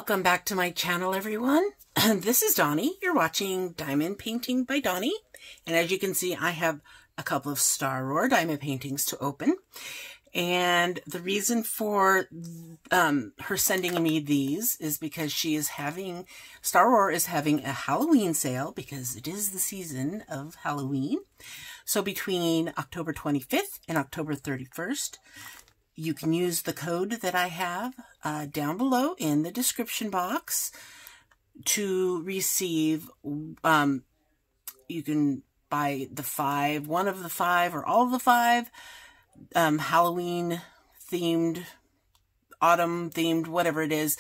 Welcome back to my channel, everyone. This is Donnie. You're watching Diamond Painting by Donnie. And as you can see, I have a couple of Staroar diamond paintings to open. And the reason for her sending me these is because Staroar is having a Halloween sale because it is the season of Halloween. So between October 25th and October 31st, you can use the code that I have down below in the description box to receive, you can buy one of the five or all of the five Halloween themed, autumn themed, whatever it is,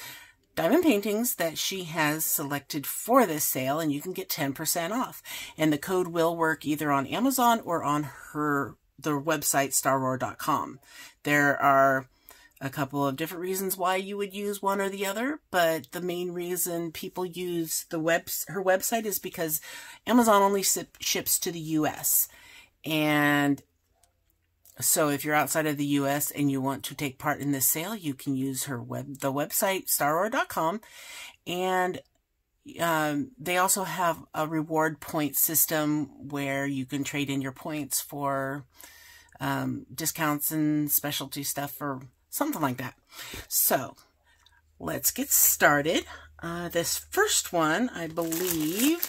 diamond paintings that she has selected for this sale, and you can get 10% off. And the code will work either on Amazon or on their website, staroar.com. There are a couple of different reasons why you would use one or the other, but the main reason people use her website is because Amazon only ships to the US. And so if you're outside of the US and you want to take part in this sale, you can use the website, staroar.com. And they also have a reward point system where you can trade in your points for discounts and specialty stuff or something like that. So let's get started. This first one, I believe,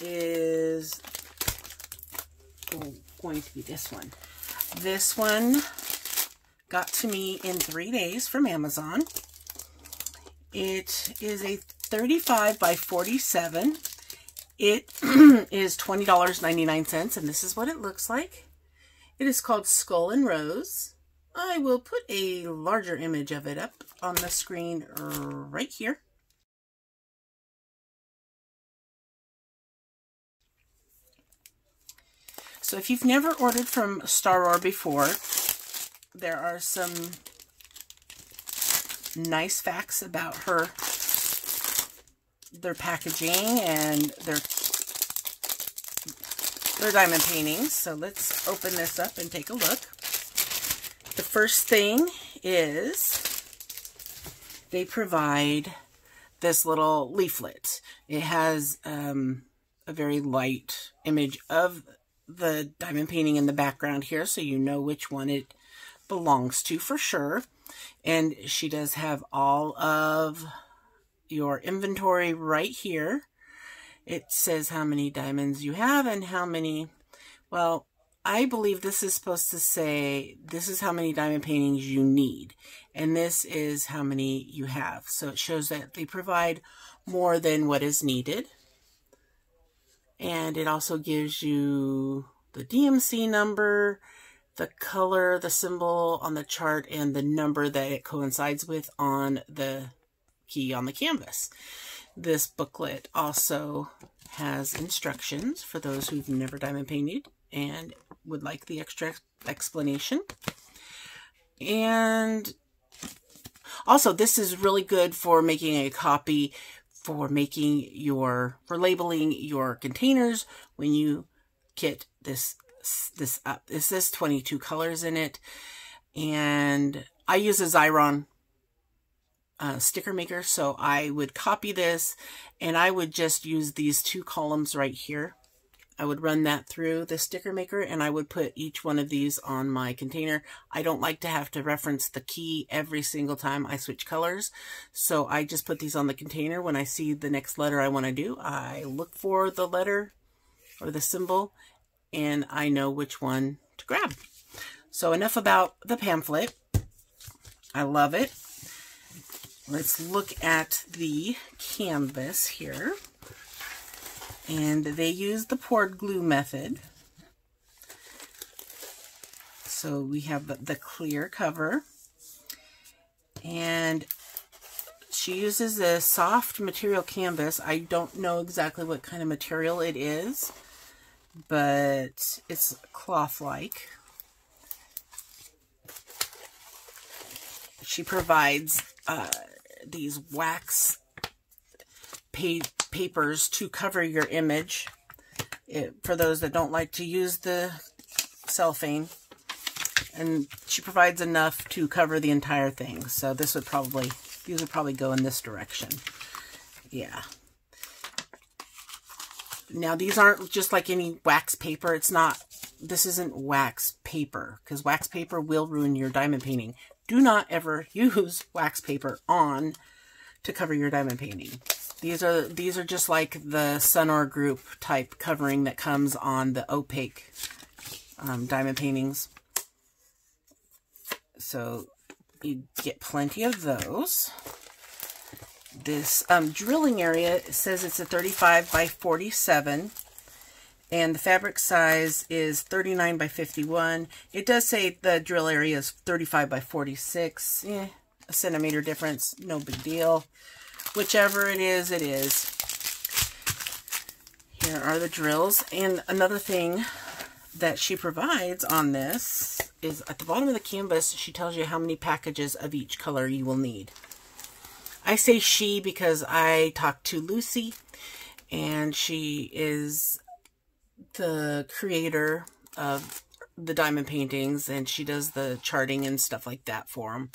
is going to be this one. This one got to me in 3 days from Amazon. It is a 35 by 47. It is $20.99, and this is what it looks like. It is called Skull and Rose. I will put a larger image of it up on the screen right here. So if you've never ordered from Staroar before, there are some nice facts about their packaging and their diamond paintings. So let's open this up and take a look. The first thing is they provide this little leaflet. It has a very light image of the diamond painting in the background here, so you know which one it belongs to for sure. And she does have all of your inventory right here. It says how many diamonds you have and how many, well, I believe this is supposed to say this is how many diamond paintings you need, and this is how many you have. So it shows that they provide more than what is needed. And it also gives you the DMC number, the color, the symbol on the chart, and the number that it coincides with on the key on the canvas. This booklet also has instructions for those who've never diamond painted and would like the extra explanation. And also, this is really good for making a copy, for labeling your containers when you kit this up. This says 22 colors in it, and I use a Xyron sticker maker, so I would copy this and I would just use these two columns right here. I would run that through the sticker maker and I would put each one of these on my container. I don't like to have to reference the key every single time I switch colors, so I just put these on the container. When I see the next letter I want to do, I look for the letter or the symbol and I know which one to grab. So enough about the pamphlet. I love it. Let's look at the canvas here. And they use the poured glue method. So we have the clear cover. And she uses a soft material canvas. I don't know exactly what kind of material it is, but it's cloth-like. She provides these wax papers to cover your image for those that don't like to use the cellophane. And she provides enough to cover the entire thing. So this would probably These would probably go in this direction. Yeah. Now, these aren't just like any wax paper. It's not, this isn't wax paper, because wax paper will ruin your diamond painting. Do not ever use wax paper on to cover your diamond painting. These are just like the Staroar group type covering that comes on the opaque diamond paintings. So you get plenty of those. This drilling area, it says it's a 35 by 47, and the fabric size is 39 by 51. It does say the drill area is 35 by 46. A centimeter difference, no big deal. Whichever it is, it is. Here are the drills. And another thing that she provides on this is at the bottom of the canvas, she tells you how many packages of each color you will need. I say she because I talked to Lucy, and she is the creator of the diamond paintings, and she does the charting and stuff like that for them.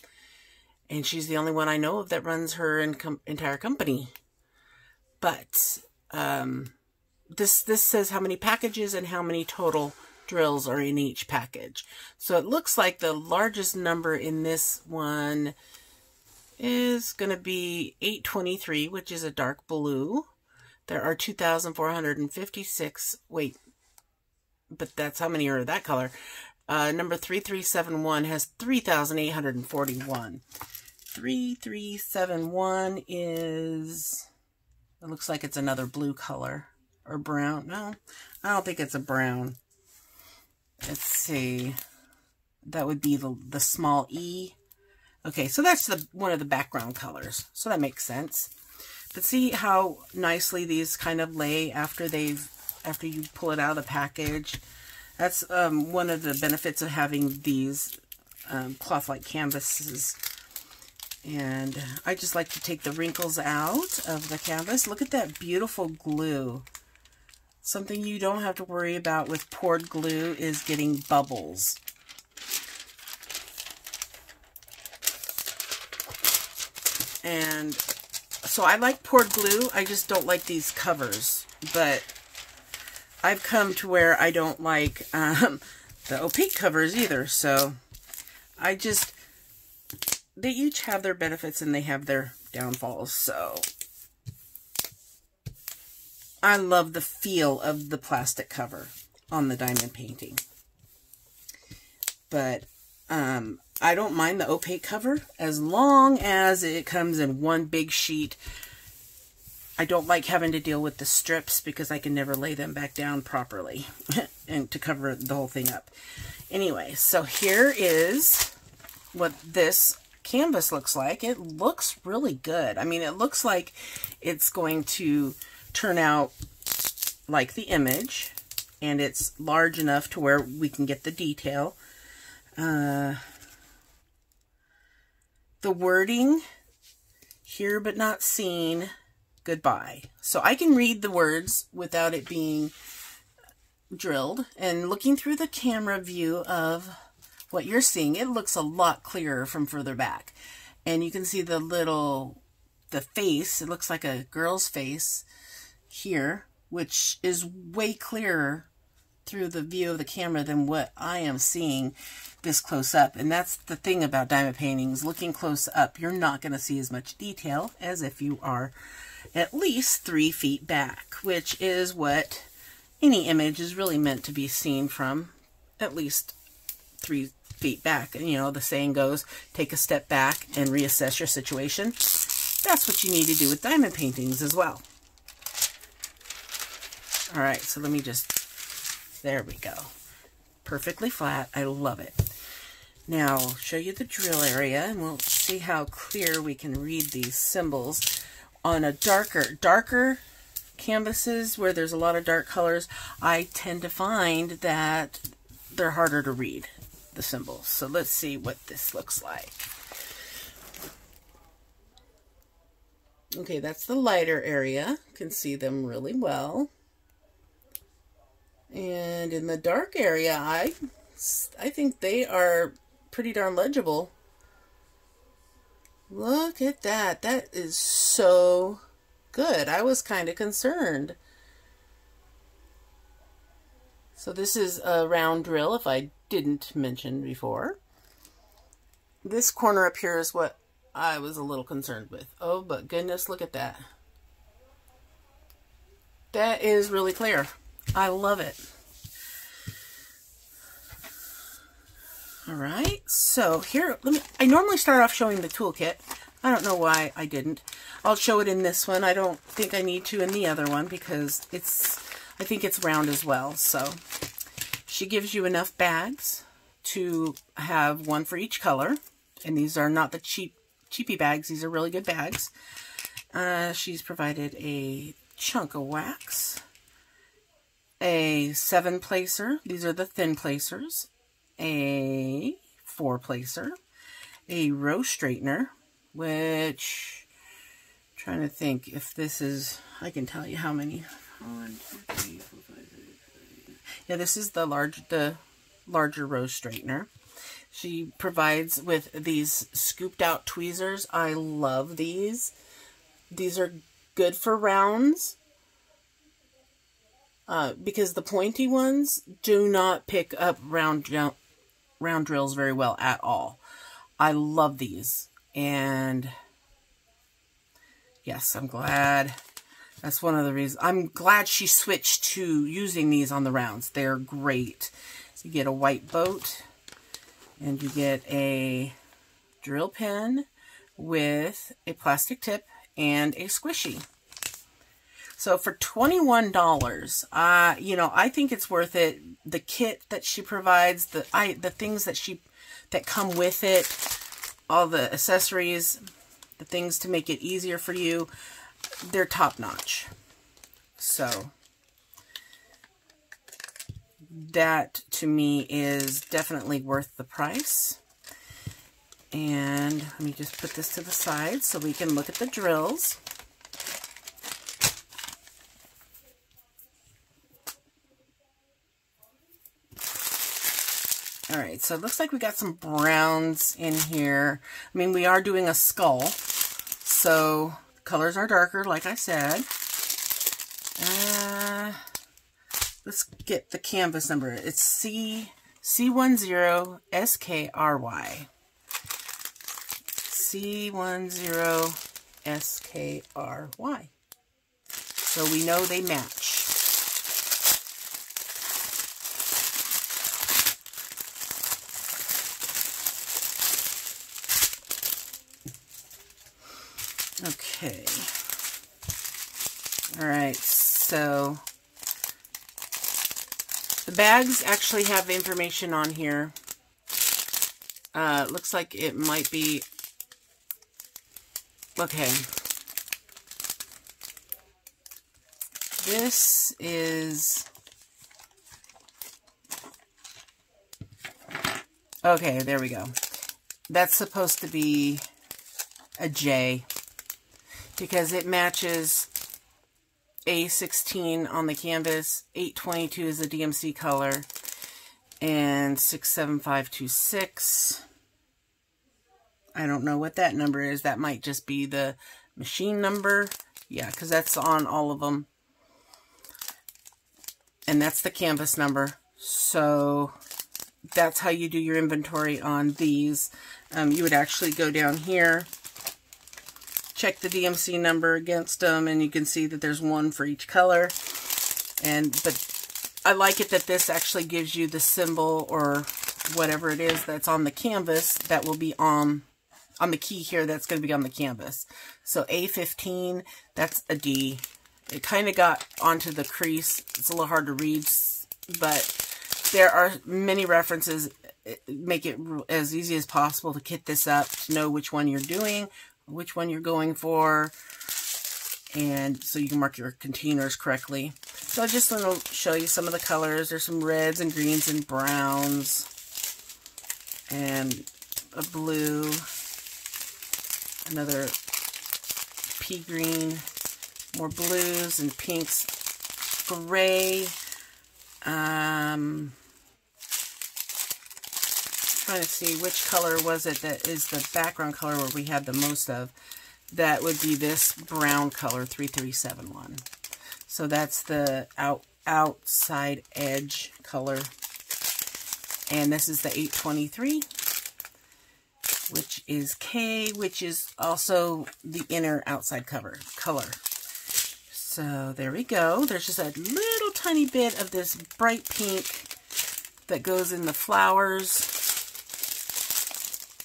And she's the only one I know of that runs her entire company. But this says how many packages and how many total drills are in each package. So it looks like the largest number in this one is going to be 823, which is a dark blue. There are 2,456. Wait, but that's how many are that color. Number 3371 has 3,841. 3371 is, it looks like it's another blue color. Or brown. No, I don't think it's a brown. Let's see. That would be the small E. Okay, so that's one of the background colors. So that makes sense. But see how nicely these kind of lay after you pull it out of the package. That's one of the benefits of having these cloth-like canvases. And I just like to take the wrinkles out of the canvas. Look at that beautiful glue. Something you don't have to worry about with poured glue is getting bubbles. And so I like poured glue. I just don't like these covers. But I've come to where I don't like the opaque covers either. So they each have their benefits and they have their downfalls. So I love the feel of the plastic cover on the diamond painting. But I don't mind the opaque cover as long as it comes in one big sheet. I don't like having to deal with the strips because I can never lay them back down properly and to cover the whole thing up. Anyway, so here is what this canvas looks like. It looks really good. I mean, it looks like it's going to turn out like the image, and it's large enough to where we can get the detail. The wording, here but not seen, goodbye. So I can read the words without it being drilled, and looking through the camera view of what you're seeing, it looks a lot clearer from further back. And you can see the face, it looks like a girl's face here, which is way clearer through the view of the camera than what I am seeing this close up. And that's the thing about diamond paintings. Looking close up, you're not going to see as much detail as if you are at least 3 feet back, which is what any image is really meant to be seen from, at least 3 feet back. And you know, the saying goes, take a step back and reassess your situation. That's what you need to do with diamond paintings as well. All right, so let me just, there we go. Perfectly flat. I love it. Now, I'll show you the drill area, and we'll see how clear we can read these symbols. On a darker canvases where there's a lot of dark colors, I tend to find that they're harder to read, the symbols. So let's see what this looks like. Okay, that's the lighter area. You can see them really well. And in the dark area, I think they are pretty darn legible. Look at that. That is so good. I was kind of concerned. So this is a round drill, if I didn't mention before. This corner up here is what I was a little concerned with. Oh, but goodness, look at that. That is really clear. I love it. All right, so here, I normally start off showing the toolkit. I don't know why I didn't. I'll show it in this one. I don't think I need to in the other one because I think it's round as well. So she gives you enough bags to have one for each color. And these are not the cheapy bags. These are really good bags. She's provided a chunk of wax, a 7-placer. These are the thin placers. A 4-placer, a row straightener, which I'm trying to think if this is, I can tell you how many. 1, 2, 3, 4, 5, 6, 7. Yeah, this is the larger row straightener. She provides with these scooped out tweezers. I love these. These are good for rounds. Because the pointy ones do not pick up round drills very well at all. I love these. And yes, I'm glad. That's one of the reasons. I'm glad she switched to using these on the rounds. They're great. So you get a white boat and you get a drill pen with a plastic tip and a squishy. So for $21, you know, I think it's worth it. The kit that she provides, the things that come with it, all the accessories, the things to make it easier for you, they're top notch. So that to me is definitely worth the price. And let me just put this to the side so we can look at the drills. All right, so it looks like we got some browns in here. I mean, we are doing a skull, so colors are darker, like I said. Let's get the canvas number. It's C10SKRY. C10SKRY. So we know they match. Okay. All right, so the bags actually have information on here. Looks like it might be, okay. This is, okay, there we go. That's supposed to be a J, because it matches A16 on the canvas, 822 is the DMC color, and 67526. I don't know what that number is. That might just be the machine number. Yeah, because that's on all of them. And that's the canvas number. So that's how you do your inventory on these. You would actually go down here, check the DMC number against them, and you can see that there's one for each color. But I like it that this actually gives you the symbol or whatever it is that's on the canvas that will be on the key here that's going to be on the canvas. So A15, that's a D. It kind of got onto the crease. It's a little hard to read, but there are many references. Make it as easy as possible to kit this up, to know which one you're doing, which one you're going for, and so you can mark your containers correctly. So I just want to show you some of the colors. There's some reds and greens and browns and a blue, another pea green, more blues and pinks, gray, trying to see which color was it that is the background color where we had the most of. That would be this brown color, 3371. So that's the outside edge color. And this is the 823, which is K, which is also the inner outside color. So there we go. There's just a little tiny bit of this bright pink that goes in the flowers.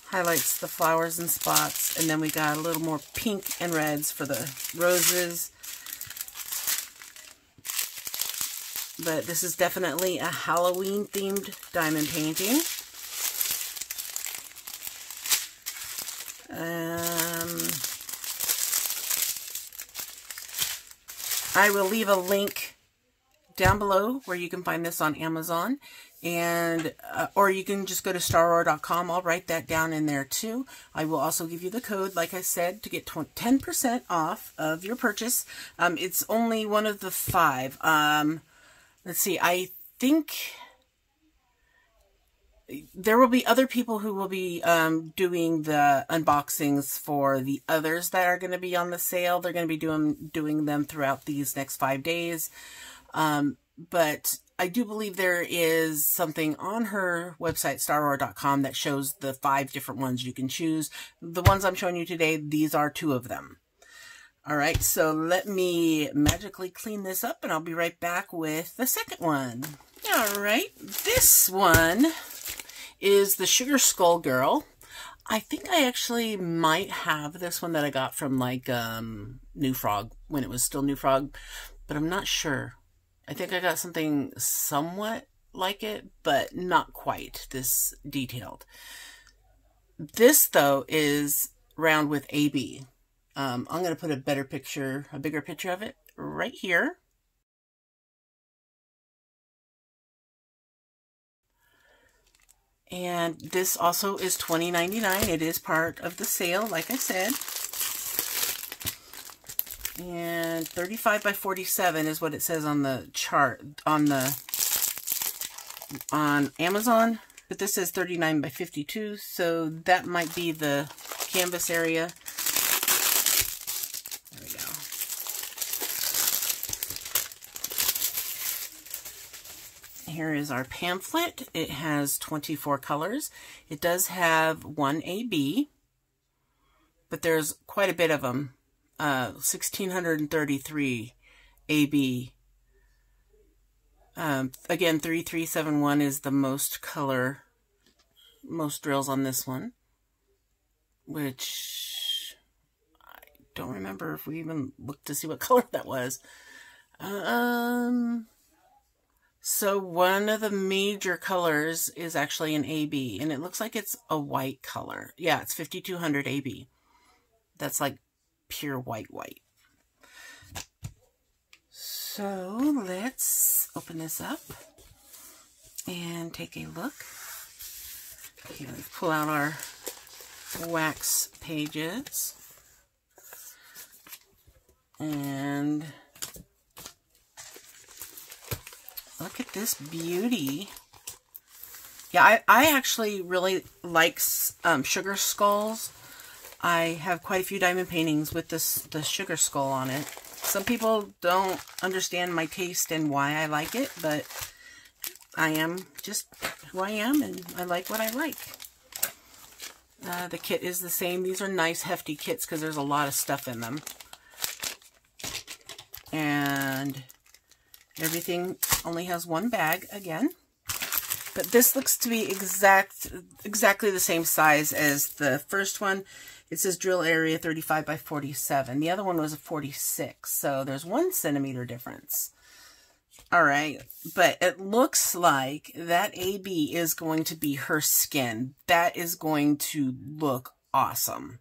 Highlights the flowers and spots. And then we got a little more pink and reds for the roses. But this is definitely a Halloween themed diamond painting. I will leave a link down below where you can find this on Amazon. And or you can just go to staroar.com. I'll write that down in there too. I will also give you the code, like I said, to get 10% off of your purchase. It's only one of the 5. Let's see, I think there will be other people who will be doing the unboxings for the others that are going to be on the sale. They're going to be doing them throughout these next 5 days. But I do believe there is something on her website, staroar.com, that shows the 5 different ones you can choose. The ones I'm showing you today, these are 2 of them. All right, so let me magically clean this up, and I'll be right back with the second one. All right, this one is the Sugar Skull Girl. I think I actually might have this one that I got from, like, New Frog, when it was still New Frog, but I'm not sure. I think I got something somewhat like it, but not quite this detailed. This, though, is round with AB. I'm going to put a bigger picture of it right here. And this also is $20.99. It is part of the sale, like I said. And 35 by 47 is what it says on the chart on Amazon. But this says 39 by 52, so that might be the canvas area. There we go. Here is our pamphlet. It has 24 colors. It does have 1 AB, but there's quite a bit of them. 1,633 AB. Again, 3371 is the most drills on this one, which I don't remember if we even looked to see what color that was. So one of the major colors is actually an AB, and it looks like it's a white color. Yeah, it's 5200 AB. That's like pure white. So let's open this up and take a look. Okay, let's pull out our wax pages. And look at this beauty. Yeah, I actually really like sugar skulls. I have quite a few diamond paintings with the sugar skull on it. Some people don't understand my taste and why I like it, but I am just who I am, and I like what I like. The kit is the same. These are nice, hefty kits because there's a lot of stuff in them. And everything only has 1 bag again. But this looks to be exactly the same size as the first one. It says drill area 35 by 47. The other one was a 46, so there's 1 centimeter difference. All right, but it looks like that AB is going to be her skin. That is going to look awesome.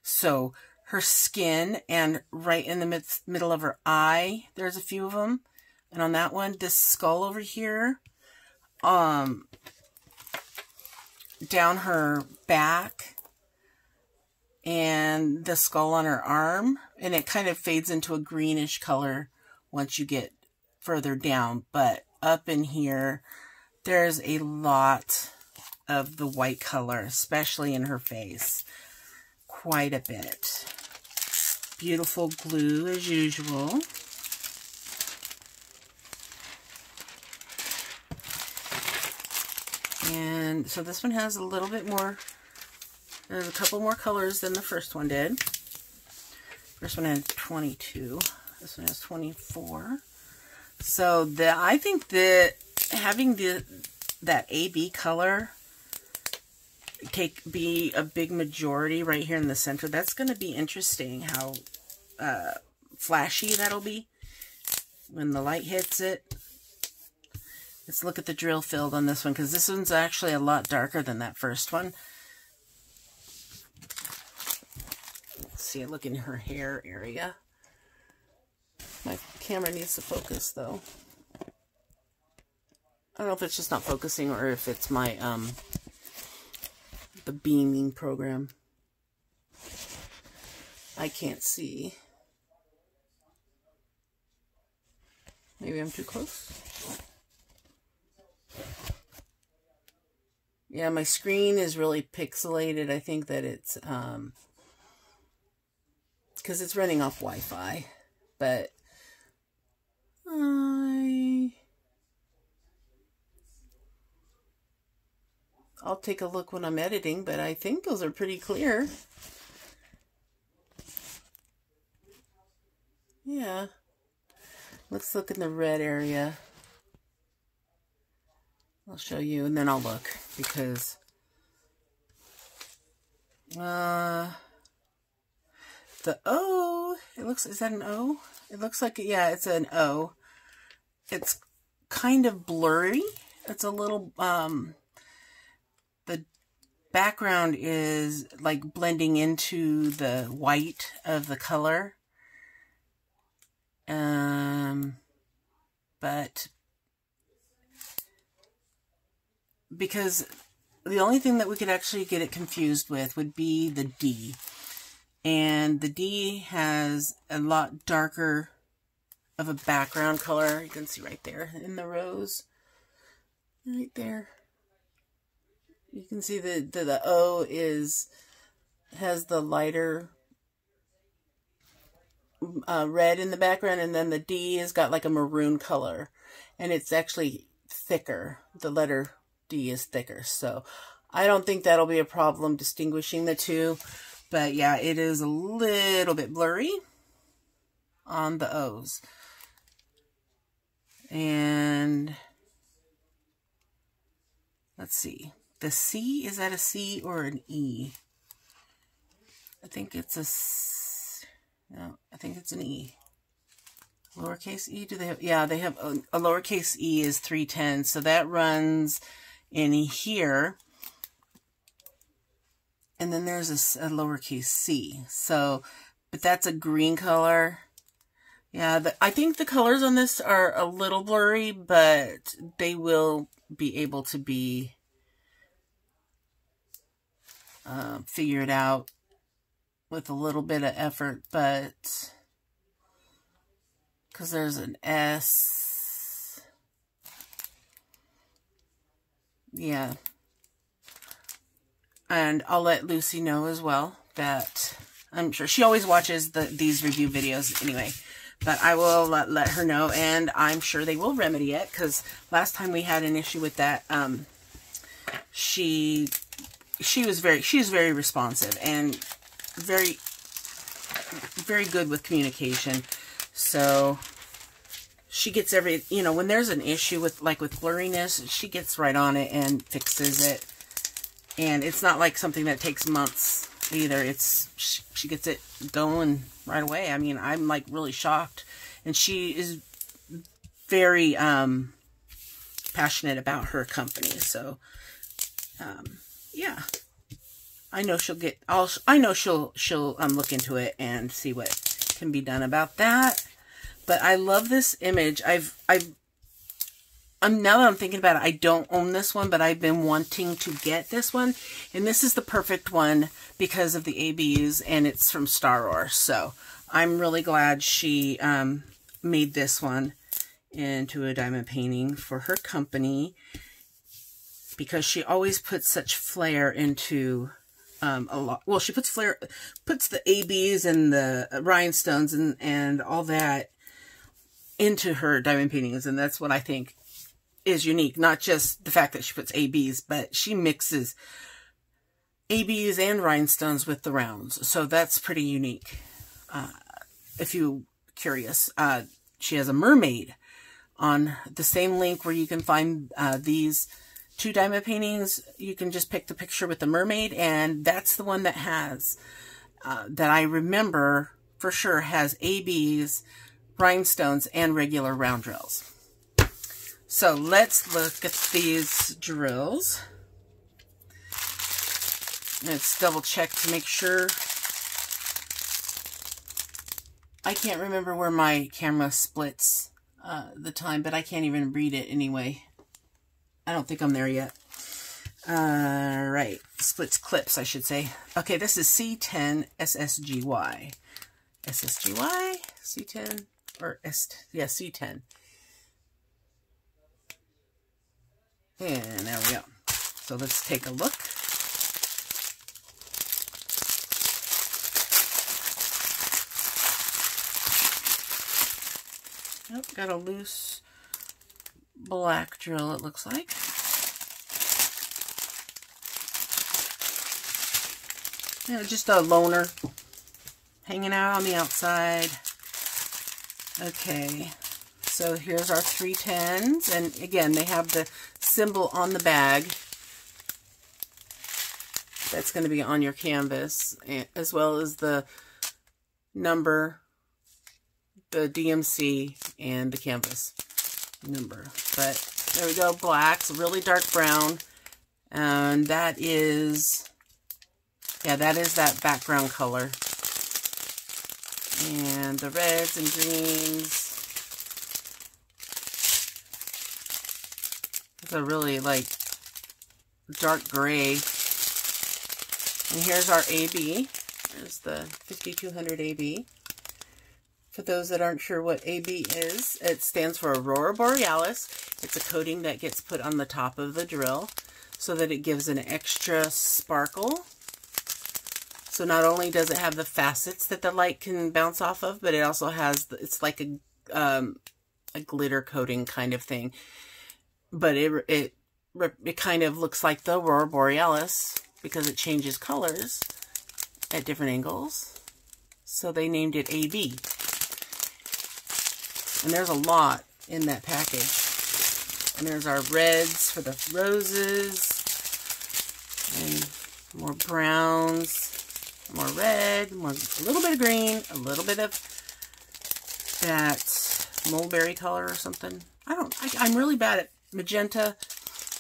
So her skin, and right in the middle of her eye, there's a few of them. And on that one, this skull over here, down her back, and the skull on her arm, and it kind of fades into a greenish color once you get further down. But up in here, there's a lot of the white color, especially in her face. Quite a bit. Beautiful glue as usual. And so this one has a little bit more, there's a couple more colors than the first one did. First one had 22. This one has 24. So I think that having that AB color be a big majority right here in the center, that's going to be interesting how flashy that'll be when the light hits it. Let's look at the drill field on this one, because this one's actually a lot darker than that first one. Let's see, look in her hair area. My camera needs to focus, though. I don't know if it's just not focusing or if it's my, the beaming program. I can't see. Maybe I'm too close. Yeah, my screen is really pixelated. I think that it's, because it's running off Wi-Fi, but I'll take a look when I'm editing, but I think those are pretty clear. Yeah. Let's look in the red area. I'll show you, and then I'll look, because the O, it looks, is that an O? It looks like, yeah, it's an O. It's kind of blurry. It's a little, the background is like blending into the white of the color. But because the only thing that we could actually get it confused with would be the D. And the D has a lot darker of a background color. You can see right there in the rose. Right there. You can see the O has the lighter red in the background, and then the D has got like a maroon color. And it's actually thicker. The letter D is thicker, so I don't think that'll be a problem distinguishing the two, but yeah, it is a little bit blurry on the O's. And let's see, the C, is that a C or an E? I think it's no, I think it's an E. Lowercase e, do they have? Yeah, they have a lowercase e is 310, so that runs in here. And then there's a lowercase c. So, but that's a green color. Yeah, I think the colors on this are a little blurry, but they will be able to be figured out with a little bit of effort, but because there's an S. Yeah. And I'll let Lucy know as well that I'm sure she always watches these review videos anyway. But I will let her know, and I'm sure they will remedy it, because last time we had an issue with that, she was very responsive and very good with communication. So she gets when there's an issue with blurriness, she gets right on it and fixes it. And it's not like something that takes months either. She gets it going right away. I mean, I'm like really shocked. And she is very passionate about her company. So yeah. I know she'll look into it and see what can be done about that. But I love this image. Now that I'm thinking about it, I don't own this one, but I've been wanting to get this one. And this is the perfect one because of the ABs, and it's from Staroar. So I'm really glad she made this one into a diamond painting for her company. because she always puts such flair into a lot. Well, she puts the ABs and the rhinestones and all that into her diamond paintings, and that's what I think is unique. Not just the fact that she puts ABs, but she mixes ABs and rhinestones with the rounds. So that's pretty unique. If you're curious, she has a mermaid on the same link where you can find these 2 diamond paintings. You can just pick the picture with the mermaid, and that's the one that has, that I remember for sure, has ABs, rhinestones, and regular round drills. So let's look at these drills. Let's double check to make sure. I can't remember where my camera splits the time, but I can't even read it anyway. I don't think I'm there yet. Right, splits clips, I should say. Okay, this is C10 SSGY. SSGY, C10, or yeah, C10. And there we go. So let's take a look. Oh, got a loose black drill, it looks like. Yeah, just a loner hanging out on the outside. Okay, so here's our 310s, and again, they have the symbol on the bag that's going to be on your canvas, as well as the number, the DMC, and the canvas number. But there we go, black's really dark brown, and that is, yeah, that is that background color. And the reds and greens, it's a really like dark gray. And here's our AB. There's the 5200 AB. For those that aren't sure what AB is, it stands for Aurora Borealis. It's a coating that gets put on the top of the drill so that it gives an extra sparkle. So not only does it have the facets that the light can bounce off of, but it also has, it's like a glitter coating kind of thing. But it kind of looks like the Aurora Borealis because it changes colors at different angles. So they named it AB. And there's a lot in that package. And there's our reds for the roses. And more browns. More red, a little bit of green, a little bit of that mulberry color or something. I'm really bad at magenta,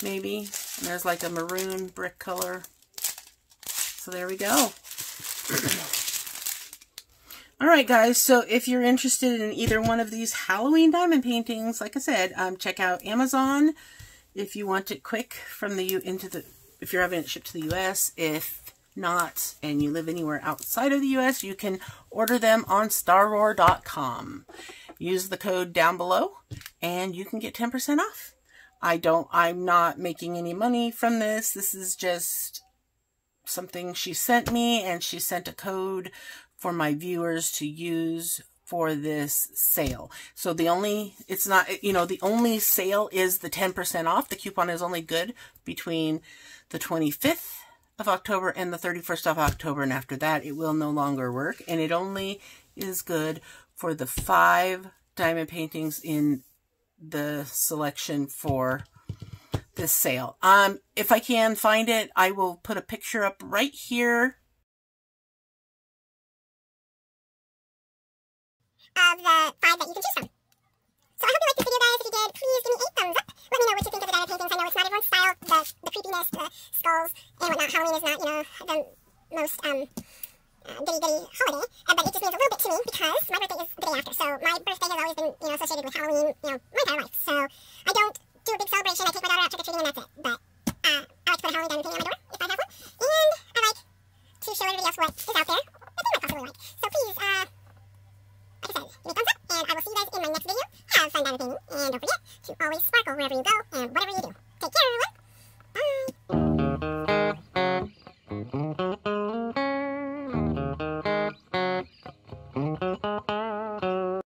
maybe. And there's like a maroon brick color. So there we go. All right, guys. So if you're interested in either one of these Halloween diamond paintings, like I said, check out Amazon if you want it quick from if you're having it shipped to the U.S. If not, and you live anywhere outside of the U.S., you can order them on Staroar.com. Use the code down below, and you can get 10% off. I'm not making any money from this. This is just something she sent me, and she sent a code for my viewers to use for this sale. So the only sale is the 10% off. The coupon is only good between the 25th of October and the 31st of October, and after that it will no longer work, and it only is good for the 5 diamond paintings in the selection for this sale. If I can find it, I will put a picture up right here of the 5 that you can choose from. So I hope you liked this video, guys. If you did, please give me a thumbs up. Let me know what you think of the diamond paintings. I know it's not everyone's style, the creepiness, the skulls, and whatnot. Halloween is not, the most goody-goody holiday, but it just means a little bit to me because my birthday is the day after. So my birthday has always been, associated with Halloween, my entire life. So I don't do a big celebration. I take my daughter out trick-or-treating and that's it. But I like to put a Halloween diamond painting on my door if I have one. And I like to show everybody else what is out there that they might possibly like. So please, like I said, give me a thumbs up, and I will see you guys in my next video. Have fun diamond painting, and don't forget to always sparkle wherever you go and whatever you do. Take care, everyone. Bye.